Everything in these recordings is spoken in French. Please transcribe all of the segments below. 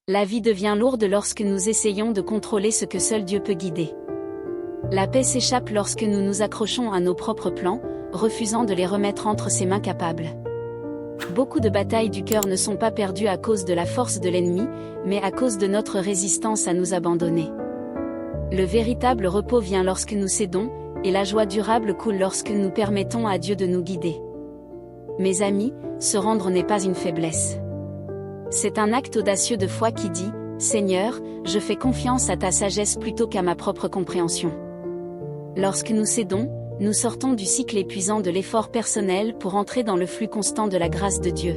La vie devient lourde lorsque nous essayons de contrôler ce que seul Dieu peut guider. La paix s'échappe lorsque nous nous accrochons à nos propres plans, refusant de les remettre entre ses mains capables. Beaucoup de batailles du cœur ne sont pas perdues à cause de la force de l'ennemi, mais à cause de notre résistance à nous abandonner. Le véritable repos vient lorsque nous cédons, et la joie durable coule lorsque nous permettons à Dieu de nous guider. Mes amis, se rendre n'est pas une faiblesse. C'est un acte audacieux de foi qui dit « Seigneur, je fais confiance à ta sagesse plutôt qu'à ma propre compréhension ». Lorsque nous cédons, nous sortons du cycle épuisant de l'effort personnel pour entrer dans le flux constant de la grâce de Dieu.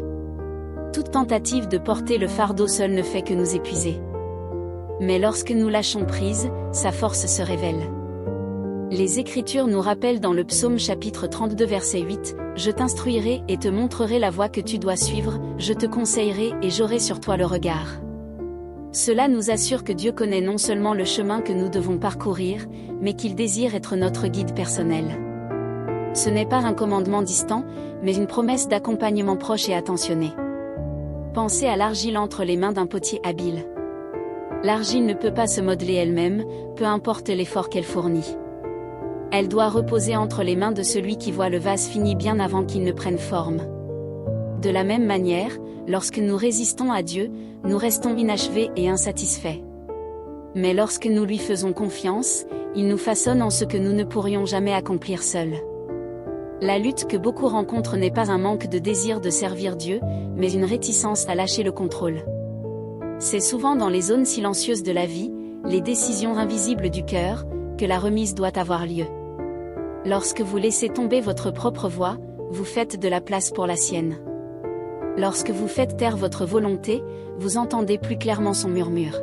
Toute tentative de porter le fardeau seul ne fait que nous épuiser. Mais lorsque nous lâchons prise, sa force se révèle. Les Écritures nous rappellent dans le psaume chapitre 32 verset 8, « Je t'instruirai et te montrerai la voie que tu dois suivre, je te conseillerai et j'aurai sur toi le regard. » Cela nous assure que Dieu connaît non seulement le chemin que nous devons parcourir, mais qu'il désire être notre guide personnel. Ce n'est pas un commandement distant, mais une promesse d'accompagnement proche et attentionné. Pensez à l'argile entre les mains d'un potier habile. L'argile ne peut pas se modeler elle-même, peu importe l'effort qu'elle fournit. Elle doit reposer entre les mains de celui qui voit le vase fini bien avant qu'il ne prenne forme. De la même manière, lorsque nous résistons à Dieu, nous restons inachevés et insatisfaits. Mais lorsque nous lui faisons confiance, il nous façonne en ce que nous ne pourrions jamais accomplir seuls. La lutte que beaucoup rencontrent n'est pas un manque de désir de servir Dieu, mais une réticence à lâcher le contrôle. C'est souvent dans les zones silencieuses de la vie, les décisions invisibles du cœur, que la remise doit avoir lieu. Lorsque vous laissez tomber votre propre voix, vous faites de la place pour la sienne. Lorsque vous faites taire votre volonté, vous entendez plus clairement son murmure.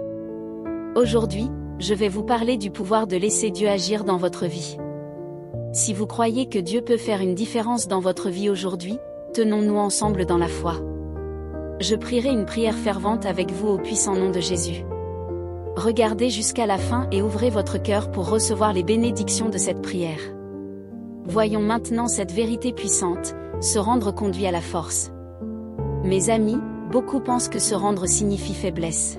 Aujourd'hui, je vais vous parler du pouvoir de laisser Dieu agir dans votre vie. Si vous croyez que Dieu peut faire une différence dans votre vie aujourd'hui, tenons-nous ensemble dans la foi. Je prierai une prière fervente avec vous au puissant nom de Jésus. Regardez jusqu'à la fin et ouvrez votre cœur pour recevoir les bénédictions de cette prière. Voyons maintenant cette vérité puissante, se rendre conduit à la force. Mes amis, beaucoup pensent que se rendre signifie faiblesse.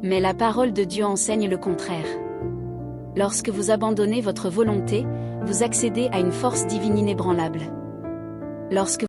Mais la parole de Dieu enseigne le contraire. Lorsque vous abandonnez votre volonté, vous accédez à une force divine inébranlable. Lorsque